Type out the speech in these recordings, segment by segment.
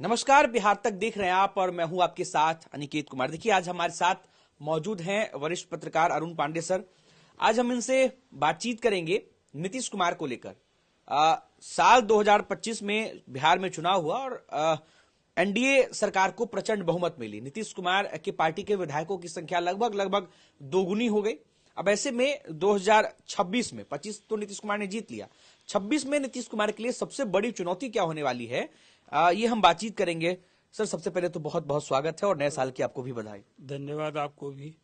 नमस्कार, बिहार तक देख रहे हैं आप और मैं हूं आपके साथ अनिकेत कुमार। देखिए, आज हमारे साथ मौजूद हैं वरिष्ठ पत्रकार अरुण पांडे सर। आज हम इनसे बातचीत करेंगे नीतीश कुमार को लेकर। साल 2025 में बिहार में चुनाव हुआ और एनडीए सरकार को प्रचंड बहुमत मिली। नीतीश कुमार की पार्टी के विधायकों की संख्या लगभग दोगुनी हो गई। अब ऐसे में 2026 में 25 तो नीतीश कुमार ने जीत लिया, 26 में नीतीश कुमार के लिए सबसे बड़ी चुनौती क्या होने वाली है, ये हम बातचीत करेंगे। सर, सबसे पहले तो बहुत बहुत स्वागत है और नए साल की आपको भी बधाई। धन्यवाद आपको भी।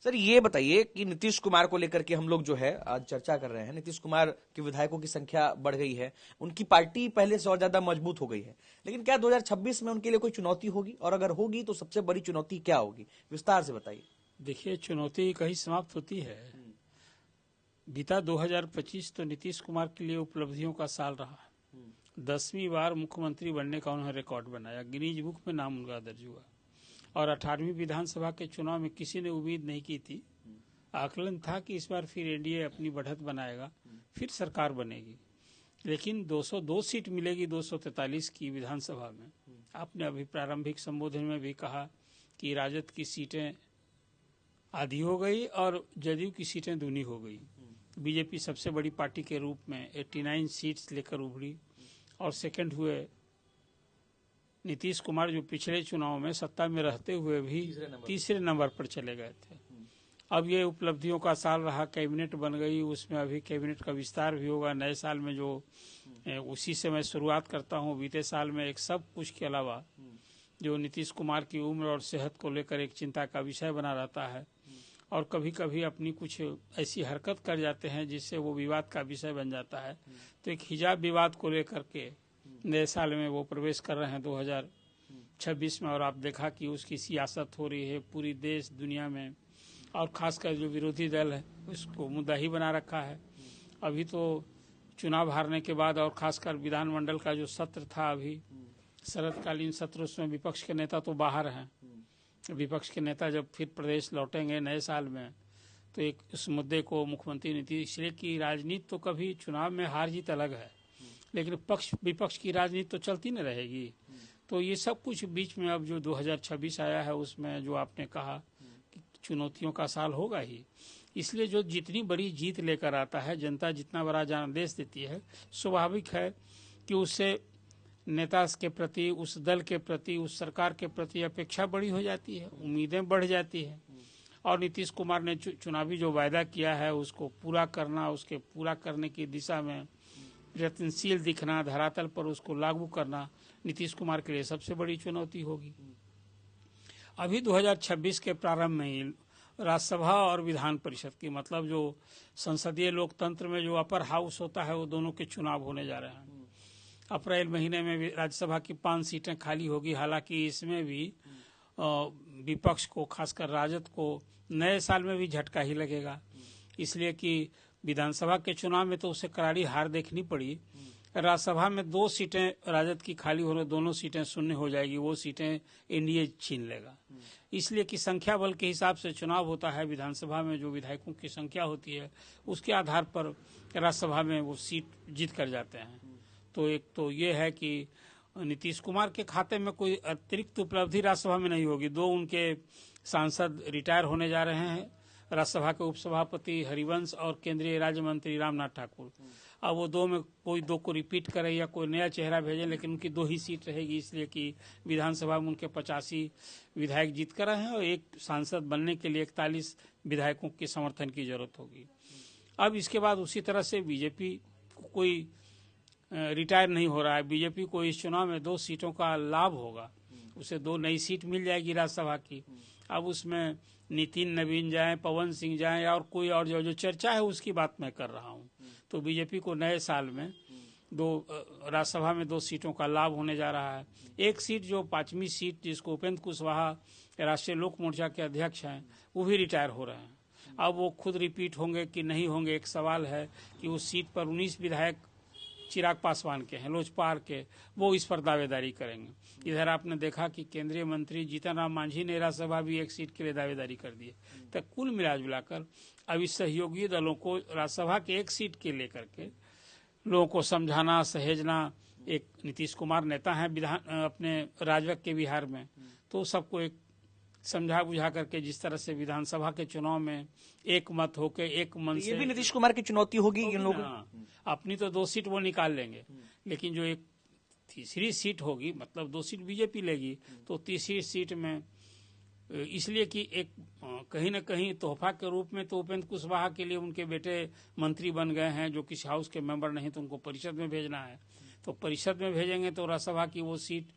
सर, ये बताइए कि नीतीश कुमार को लेकर के हम लोग जो है आज चर्चा कर रहे हैं। नीतीश कुमार के विधायकों की संख्या बढ़ गई है, उनकी पार्टी पहले से और ज्यादा मजबूत हो गई है, लेकिन क्या 2026 में उनके लिए कोई चुनौती होगी, और अगर होगी तो सबसे बड़ी चुनौती क्या होगी, विस्तार से बताइए। देखिए, चुनौती कहीं समाप्त होती है। बीता 2025 तो नीतीश कुमार के लिए उपलब्धियों का साल रहा। 10वीं बार मुख्यमंत्री बनने का उन्होंने रिकॉर्ड बनाया, गिनीज बुक में नाम उनका दर्ज हुआ। और 18वीं विधानसभा के चुनाव में किसी ने उम्मीद नहीं की थी। आकलन था कि इस बार फिर एनडीए अपनी बढ़त बनाएगा, फिर सरकार बनेगी, लेकिन 202 सीट मिलेगी 243 की विधानसभा में। आपने अभी प्रारंभिक संबोधन में भी कहा कि राजद की सीटें आधी हो गई और जदयू की सीटें दूनी हो गई। बीजेपी सबसे बड़ी पार्टी के रूप में 89 सीट्स लेकर उभरी और सेकंड हुए नीतीश कुमार, जो पिछले चुनाव में सत्ता में रहते हुए भी तीसरे नंबर पर चले गए थे। अब ये उपलब्धियों का साल रहा, कैबिनेट बन गई, उसमें अभी कैबिनेट का विस्तार भी होगा नए साल में। जो उसी से मैं शुरुआत करता हूँ। बीते साल में एक सब कुछ के अलावा जो नीतीश कुमार की उम्र और सेहत को लेकर एक चिंता का विषय बना रहता है, और कभी कभी अपनी कुछ ऐसी हरकत कर जाते हैं जिससे वो विवाद का विषय बन जाता है। तो एक हिजाब विवाद को लेकर के नए साल में वो प्रवेश कर रहे हैं 2026 में, और आप देखा कि उसकी सियासत हो रही है पूरी देश दुनिया में, और खासकर जो विरोधी दल है उसको मुद्दा ही बना रखा है। अभी तो चुनाव हारने के बाद और खासकर विधानमंडल का जो सत्र था अभी शरदकालीन सत्र, उसमें विपक्ष के नेता तो बाहर हैं। विपक्ष के नेता जब फिर प्रदेश लौटेंगे नए साल में तो एक उस मुद्दे को मुख्यमंत्री नीतीश, इसलिए कि राजनीति तो कभी चुनाव में हार जीत अलग है, लेकिन पक्ष विपक्ष की राजनीति तो चलती न रहेगी। तो ये सब कुछ बीच में अब जो 2026 आया है उसमें जो आपने कहा कि चुनौतियों का साल होगा ही। इसलिए जो जितनी बड़ी जीत लेकर आता है, जनता जितना बड़ा जनादेश देती है, स्वाभाविक है कि उससे नेता के प्रति, उस दल के प्रति, उस सरकार के प्रति अपेक्षा बड़ी हो जाती है, उम्मीदें बढ़ जाती है। और नीतीश कुमार ने चुनावी जो वायदा किया है उसको पूरा करना, उसके पूरा करने की दिशा में प्रयत्नशील दिखना, धरातल पर उसको लागू करना नीतीश कुमार के लिए सबसे बड़ी चुनौती होगी। अभी 2026 के प्रारंभ में ही राज्यसभा और विधान परिषद की, मतलब जो संसदीय लोकतंत्र में जो अपर हाउस होता है, वो दोनों के चुनाव होने जा रहे हैं। अप्रैल महीने में राज्यसभा की 5 सीटें खाली होगी। हालांकि इसमें भी विपक्ष को, खासकर राजद को नए साल में भी झटका ही लगेगा, इसलिए कि विधानसभा के चुनाव में तो उसे करारी हार देखनी पड़ी। राज्यसभा में 2 सीटें राजद की खाली होने, दोनों सीटें शून्य हो जाएगी, वो सीटें एनडीए छीन लेगा। इसलिए कि संख्या बल के हिसाब से चुनाव होता है। विधानसभा में जो विधायकों की संख्या होती है उसके आधार पर राज्यसभा में वो सीट जीत कर जाते हैं। तो एक तो ये है कि नीतीश कुमार के खाते में कोई अतिरिक्त उपलब्धि राज्यसभा में नहीं होगी। 2 उनके सांसद रिटायर होने जा रहे हैं, राज्यसभा के उपसभापति हरिवंश और केंद्रीय राज्य मंत्री रामनाथ ठाकुर। अब वो 2 में कोई 2 को रिपीट करे या कोई नया चेहरा भेजे, लेकिन उनकी 2 ही सीट रहेगी, इसलिए कि विधानसभा में उनके 85 विधायक जीत कर रहे हैं और एक सांसद बनने के लिए 41 विधायकों के समर्थन की जरूरत होगी। अब इसके बाद उसी तरह से बीजेपी कोई रिटायर नहीं हो रहा है। बीजेपी को इस चुनाव में 2 सीटों का लाभ होगा, उसे 2 नई सीट मिल जाएगी राज्यसभा की। अब उसमें नितिन नवीन जाए, पवन सिंह जाए, और कोई और जो चर्चा है उसकी बात मैं कर रहा हूँ। तो बीजेपी को नए साल में 2 राज्यसभा में 2 सीटों का लाभ होने जा रहा है। एक सीट जो 5वीं सीट, जिसको उपेंद्र कुशवाहा राष्ट्रीय लोक मोर्चा के अध्यक्ष हैं, वो भी रिटायर हो रहे हैं। अब वो खुद रिपीट होंगे कि नहीं होंगे, एक सवाल है कि उस सीट पर 19 विधायक चिराग पासवान के हैं, लोजपा के, वो इस पर दावेदारी करेंगे। इधर आपने देखा कि केंद्रीय मंत्री जीतन राम मांझी ने राज्यसभा भी 1 सीट के लिए दावेदारी कर दी है। तो कुल मिलाजुलाकर अब इस सहयोगी दलों को राज्यसभा के 1 सीट के लेकर के लोगों को समझाना, सहेजना एक नीतीश कुमार नेता हैं विधान अपने राजग के बिहार में, तो सबको एक समझा बुझा करके जिस तरह से विधानसभा के चुनाव में एक मत होके एक मन से, ये भी नीतीश कुमार की चुनौती होगी इन लोगों को। अपनी तो 2 सीट वो निकाल लेंगे, लेकिन जो एक तीसरी सीट होगी, मतलब 2 सीट बीजेपी लेगी, तो तीसरी सीट में इसलिए कि एक कहीं न कहीं तोहफा के रूप में तो उपेंद्र कुशवाहा के लिए उनके बेटे मंत्री बन गए हैं, जो किसी हाउस के मेंबर नहीं, तो उनको परिषद में भेजना है। तो परिषद में भेजेंगे तो राज्यसभा की वो सीट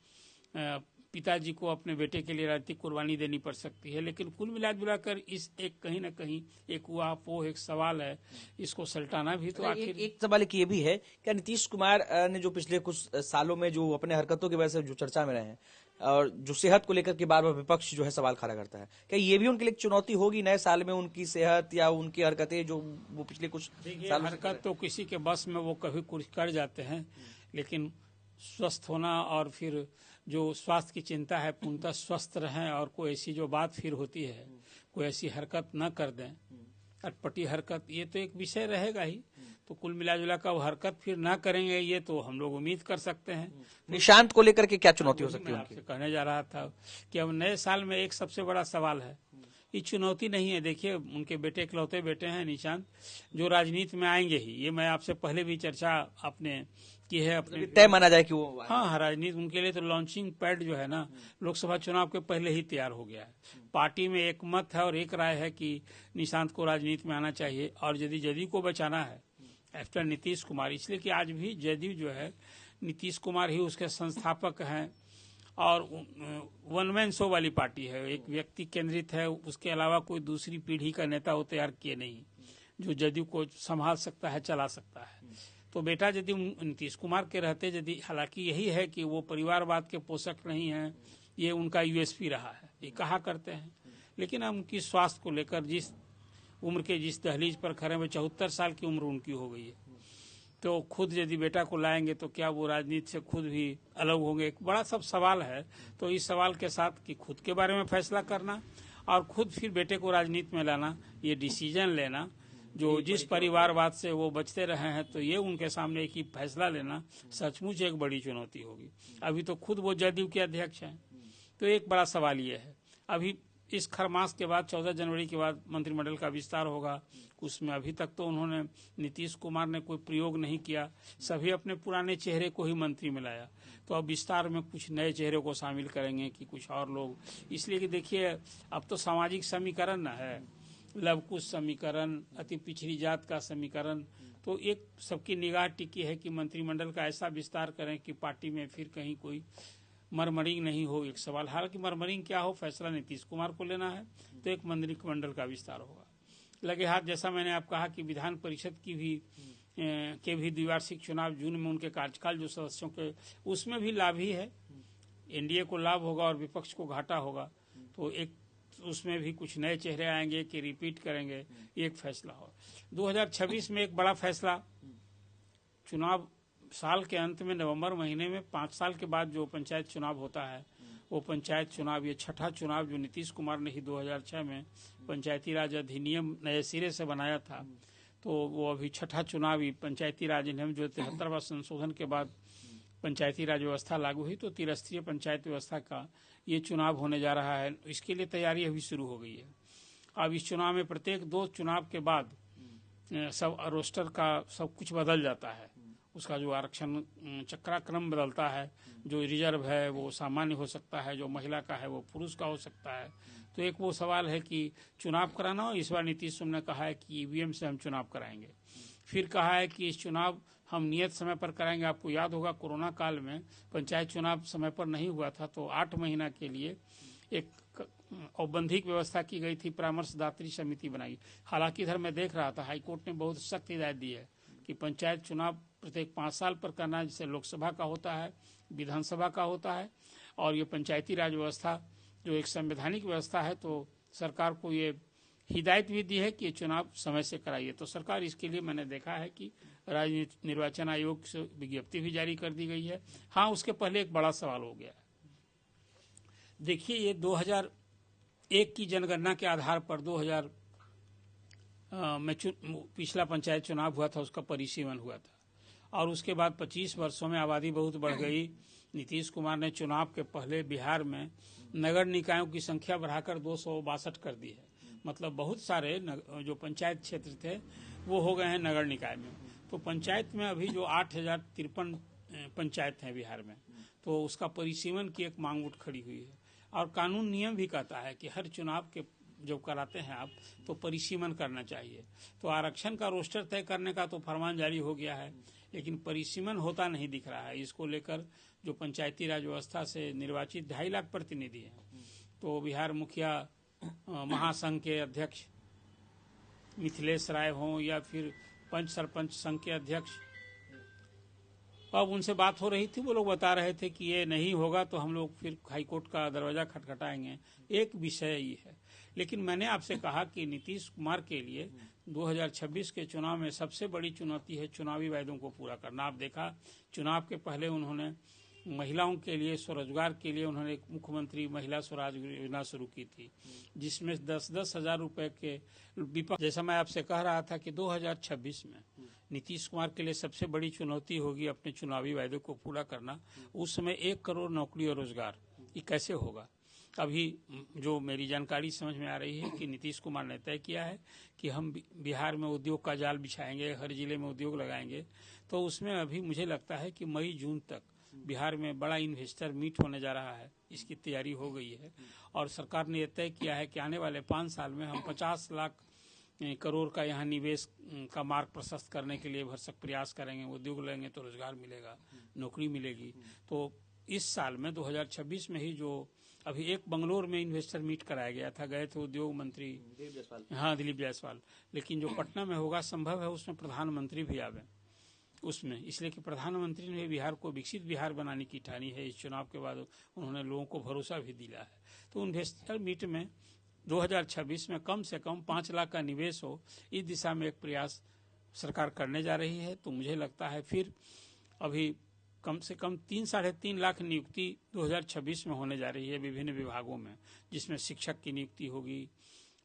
पिताजी को अपने बेटे के लिए राजनीतिक कुर्बानी देनी पड़ सकती है। लेकिन कुल मिलाकर इस एक कहीं न कहीं एक ऊहापोह एक सवाल है, इसको सल्टाना भी तो आखिर एक सवाल ये भी है, क्या नीतीश कुमार ने जो पिछले कुछ सालों में जो अपने हरकतों की वजह से जो चर्चा में रहे हैं और जो सेहत को लेकर के बार बार विपक्ष जो है सवाल खड़ा करता है, क्या ये भी उनके लिए चुनौती होगी नए साल में, उनकी सेहत या उनकी हरकतें जो वो पिछले कुछ साल हरकत तो किसी के बस में वो कभी कुछ कर जाते हैं, लेकिन स्वस्थ होना और फिर जो स्वास्थ्य की चिंता है पूर्णतः स्वस्थ रहें और कोई ऐसी जो बात फिर होती है कोई ऐसी हरकत न कर दें, अटपटी हरकत, ये तो एक विषय रहेगा ही। तो कुल मिला कर वो हरकत फिर ना करेंगे, ये तो हम लोग उम्मीद कर सकते हैं। निशांत को लेकर के क्या चुनौती हो सकती है आपसे कहने जा रहा था कि अब नए साल में एक सबसे बड़ा सवाल है, ये चुनौती नहीं है। देखिए उनके बेटे इकलौते बेटे हैं निशांत, जो राजनीति में आएंगे ही, ये मैं आपसे पहले भी चर्चा आपने की है, अपने तय माना जाए कि वो हाँ राजनीति उनके लिए तो लॉन्चिंग पैड जो है ना लोकसभा चुनाव के पहले ही तैयार हो गया है। पार्टी में एक मत है और एक राय है कि निशांत को राजनीति में आना चाहिए, और यदि जदयू को बचाना है आफ्टर नीतीश कुमार, इसलिए कि आज भी जदयू जो है नीतीश कुमार ही उसके संस्थापक हैं और वन मैन शो वाली पार्टी है, एक व्यक्ति केंद्रित है, उसके अलावा कोई दूसरी पीढ़ी का नेता वो तैयार किए नहीं जो जदयू को संभाल सकता है, चला सकता है। तो बेटा यदि नीतीश कुमार के रहते, यदि हालांकि यही है कि वो परिवारवाद के पोषक नहीं हैं, ये उनका यूएसपी रहा है, ये कहा करते हैं, लेकिन हम उनकी स्वास्थ्य को लेकर जिस उम्र के जिस दहलीज पर खड़े हैं, 74 साल की उम्र उनकी हो गई है, तो खुद यदि बेटा को लाएंगे तो क्या वो राजनीति से खुद भी अलग होंगे, एक बड़ा सब सवाल है। तो इस सवाल के साथ कि खुद के बारे में फैसला करना और खुद फिर बेटे को राजनीति में लाना, ये डिसीजन लेना, जो जिस परिवारवाद से वो बचते रहे हैं, तो ये उनके सामने एक ही फैसला लेना सचमुच एक बड़ी चुनौती होगी। अभी तो खुद वो जदयू के अध्यक्ष हैं, तो एक बड़ा सवाल ये है। अभी इस खरमास के बाद 14 जनवरी के बाद मंत्रिमंडल का विस्तार होगा, उसमें अभी तक तो उन्होंने नीतीश कुमार ने कोई प्रयोग नहीं किया, सभी अपने पुराने चेहरे को ही मंत्री में लाया। तो अब विस्तार में कुछ नए चेहरे को शामिल करेंगे कि कुछ और लोग, इसलिए कि देखिए अब तो सामाजिक समीकरण न है, लवकुश समीकरण, अति पिछड़ी जात का समीकरण, तो एक सबकी निगाह टिकी है कि मंत्रिमंडल का ऐसा विस्तार करें कि पार्टी में फिर कहीं कोई मरमरिंग नहीं हो। एक सवाल, हालांकि मरमरिंग क्या हो, फैसला नीतीश कुमार को लेना है, तो एक मंत्रिमंडल का विस्तार होगा। लगे हाथ, जैसा मैंने आप कहा कि विधान परिषद की भी द्विवार्षिक चुनाव जून में, उनके कार्यकाल जो सदस्यों के, उसमें भी लाभ ही है, एनडीए को लाभ होगा और विपक्ष को घाटा होगा। तो एक उसमें भी कुछ नए चेहरे आएंगे कि रिपीट करेंगे, एक फैसला हो। 2026 में एक बड़ा फैसला, चुनाव साल के अंत में नवंबर महीने में 5 साल के बाद जो पंचायत चुनाव होता है, वो पंचायत चुनाव ये छठा चुनाव जो नीतीश कुमार ने ही 2006 में पंचायती राज अधिनियम नए सिरे से बनाया था, तो वो अभी छठा चुनाव ही पंचायती राज अधिनियम जो 73वां संशोधन के बाद पंचायती राज व्यवस्था लागू हुई, तो त्रिस्तरीय पंचायत व्यवस्था का ये चुनाव होने जा रहा है। इसके लिए तैयारी अभी शुरू हो गई है। अब इस चुनाव में प्रत्येक 2 चुनाव के बाद सब रोस्टर का सब कुछ बदल जाता है, उसका जो आरक्षण चक्राक्रम बदलता है, जो रिजर्व है वो सामान्य हो सकता है, जो महिला का है वो पुरुष का हो सकता है। तो एक वो सवाल है कि चुनाव कराना हो, इस बार नीतीश ने कहा है कि ईवीएम से हम चुनाव कराएंगे। फिर कहा है कि इस चुनाव हम नियत समय पर कराएंगे। आपको याद होगा कोरोना काल में पंचायत चुनाव समय पर नहीं हुआ था, तो 8 महीना के लिए एक औबंधिक व्यवस्था की गई थी, परामर्शदात्री समिति बनाई। हालांकि इधर मैं देख रहा था हाईकोर्ट ने बहुत सख्त हिदायत दी है कि पंचायत चुनाव प्रत्येक 5 साल पर करना, जैसे लोकसभा का होता है, विधानसभा का होता है। और ये पंचायती राज व्यवस्था जो एक संवैधानिक व्यवस्था है, तो सरकार को ये हिदायत भी दी है कि ये चुनाव समय से कराइए। तो सरकार इसके लिए, मैंने देखा है कि राज्य निर्वाचन आयोग से विज्ञप्ति भी जारी कर दी गई है। हाँ, उसके पहले एक बड़ा सवाल हो गया है। देखिए, ये 2001 की जनगणना के आधार पर 2000 में पिछला पंचायत चुनाव हुआ था, उसका परिसीमन हुआ था, और उसके बाद 25 वर्षों में आबादी बहुत बढ़ गई। नीतीश कुमार ने चुनाव के पहले बिहार में नगर निकायों की संख्या बढ़ाकर 262 कर दी है। मतलब बहुत सारे जो पंचायत क्षेत्र थे वो हो गए हैं नगर निकाय में। तो पंचायत में अभी जो 8053 पंचायत हैं बिहार में, तो उसका परिसीमन की एक मांग उठ खड़ी हुई है। और कानून नियम भी कहता है कि हर चुनाव के जब कराते हैं आप तो परिसीमन करना चाहिए। तो आरक्षण का रोस्टर तय करने का तो फरमान जारी हो गया है, लेकिन परिसीमन होता नहीं दिख रहा है। इसको लेकर जो पंचायती राज व्यवस्था से निर्वाचित 2.5 लाख प्रतिनिधि हैं, तो बिहार मुखिया महासंघ के अध्यक्ष मिथिलेश राय हों या फिर पंच सरपंच संघ के अध्यक्ष, अब उनसे बात हो रही थी, वो लोग बता रहे थे कि ये नहीं होगा तो हम लोग फिर हाईकोर्ट का दरवाजा खटखटाएंगे। एक विषय ये है। लेकिन मैंने आपसे कहा कि नीतीश कुमार के लिए 2026 के चुनाव में सबसे बड़ी चुनौती है चुनावी वायदों को पूरा करना। आप देखा, चुनाव के पहले उन्होंने महिलाओं के लिए स्वरोजगार के लिए उन्होंने एक मुख्यमंत्री महिला स्वराज योजना शुरू की थी, जिसमें 10-10 हजार रुपए के विपक्ष। जैसा मैं आपसे कह रहा था कि 2026 में नीतीश कुमार के लिए सबसे बड़ी चुनौती होगी अपने चुनावी वायदे को पूरा करना। उस समय 1 करोड़ नौकरी और रोजगार, ये कैसे होगा? अभी जो मेरी जानकारी समझ में आ रही है कि नीतीश कुमार ने तय किया है कि हम बिहार में उद्योग का जाल बिछाएंगे, हर जिले में उद्योग लगाएंगे। तो उसमें अभी मुझे लगता है कि मई जून तक बिहार में बड़ा इन्वेस्टर मीट होने जा रहा है, इसकी तैयारी हो गई है। और सरकार ने यह तय किया है कि आने वाले 5 साल में हम 50 लाख करोड़ का यहाँ निवेश का मार्ग प्रशस्त करने के लिए भरसक प्रयास करेंगे। उद्योग लेंगे तो रोजगार मिलेगा, नौकरी मिलेगी। तो इस साल में 2026 में ही जो अभी एक बंगलोर में इन्वेस्टर मीट कराया गया था, गए थे उद्योग मंत्री दिलीप जायसवाल, लेकिन जो पटना में होगा संभव है उसमें प्रधानमंत्री भी आवे उसमें, इसलिए कि प्रधानमंत्री ने बिहार को विकसित बिहार बनाने की ठानी है। इस चुनाव के बाद उन्होंने लोगों को भरोसा भी दिया है। तो इन्वेस्टर मीट में 2026 में कम से कम 5 लाख का निवेश हो, इस दिशा में एक प्रयास सरकार करने जा रही है। तो मुझे लगता है फिर अभी कम से कम 3-3.5 लाख नियुक्ति 2026 में होने जा रही है विभिन्न विभागों में, जिसमें शिक्षक की नियुक्ति होगी,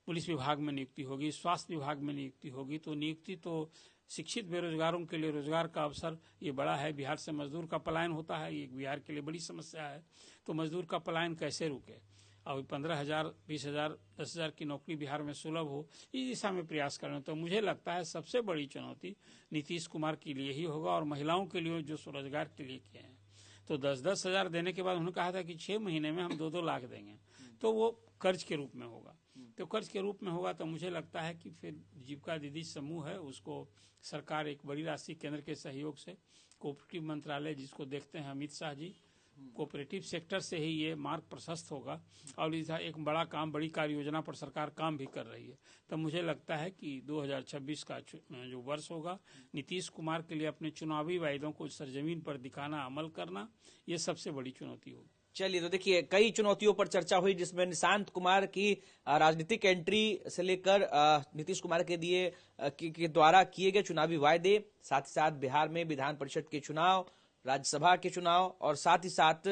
पुलिस विभाग में नियुक्ति होगी, स्वास्थ्य विभाग में नियुक्ति होगी। तो नियुक्ति तो शिक्षित बेरोजगारों के लिए रोजगार का अवसर ये बड़ा है। बिहार से मजदूर का पलायन होता है, ये बिहार के लिए बड़ी समस्या है। तो मजदूर का पलायन कैसे रुके? अभी 15,000, 20,000, 10,000 की नौकरी बिहार में सुलभ हो, इस दिशा में प्रयास करना। तो मुझे लगता है सबसे बड़ी चुनौती नीतीश कुमार के लिए ही होगा। और महिलाओं के लिए जो स्वरोजगार के लिए किए हैं, तो 10-10 हजार देने के बाद उन्होंने कहा था कि 6 महीने में हम 2-2 लाख देंगे, तो वो कर्ज के रूप में होगा। तो कर्ज के रूप में होगा तो मुझे लगता है कि फिर जीविका दीदी समूह है, उसको सरकार एक बड़ी राशि केंद्र के सहयोग से, कोऑपरेटिव मंत्रालय जिसको देखते हैं अमित शाह जी, कोऑपरेटिव सेक्टर से ही ये मार्ग प्रशस्त होगा। और इधर एक बड़ा काम, बड़ी कार्य योजना पर सरकार काम भी कर रही है। तो मुझे लगता है कि 2026 का जो वर्ष होगा, नीतीश कुमार के लिए अपने चुनावी वायदों को सरजमीन पर दिखाना, अमल करना, ये सबसे बड़ी चुनौती होगी। चलिए, तो देखिए कई चुनौतियों पर चर्चा हुई, जिसमें निशांत कुमार की राजनीतिक एंट्री से लेकर नीतीश कुमार के द्वारा किए गए चुनावी वायदे, साथ ही साथ बिहार में विधान परिषद के चुनाव, राज्यसभा के चुनाव और साथ ही साथ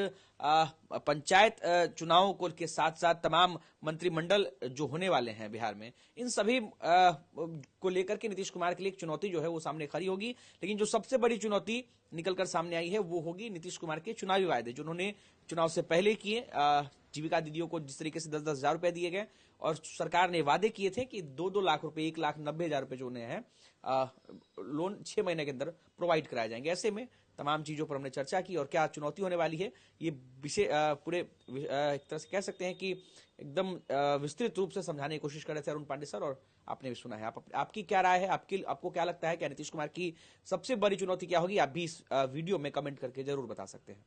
पंचायत चुनाव को के साथ साथ तमाम मंत्रिमंडल जो होने वाले हैं बिहार में, इन सभी को लेकर के नीतीश कुमार के लिए एक चुनौती जो है वो सामने खड़ी होगी। लेकिन जो सबसे बड़ी चुनौती निकलकर सामने आई है वो होगी नीतीश कुमार के चुनावी वायदे, जो उन्होंने चुनाव से पहले किए। जीविका दीदियों को जिस तरीके से 10-10 हजार रुपए दिए गए और सरकार ने वादे किए थे कि 2-2 लाख रुपए, 1,90,000 रुपए जो उन्हें है लोन 6 महीने के अंदर प्रोवाइड कराए जाएंगे। ऐसे में तमाम चीजों पर हमने चर्चा की और क्या चुनौती होने वाली है, ये विषय पूरे एक तरह से कह सकते हैं कि एकदम विस्तृत रूप से समझाने की कोशिश कर रहे थे अरुण पांडे सर, और आपने भी सुना है। आपकी क्या राय है? आपको क्या लगता है कि नीतीश कुमार की सबसे बड़ी चुनौती क्या होगी? आप भी इस वीडियो में कमेंट करके जरूर बता सकते हैं।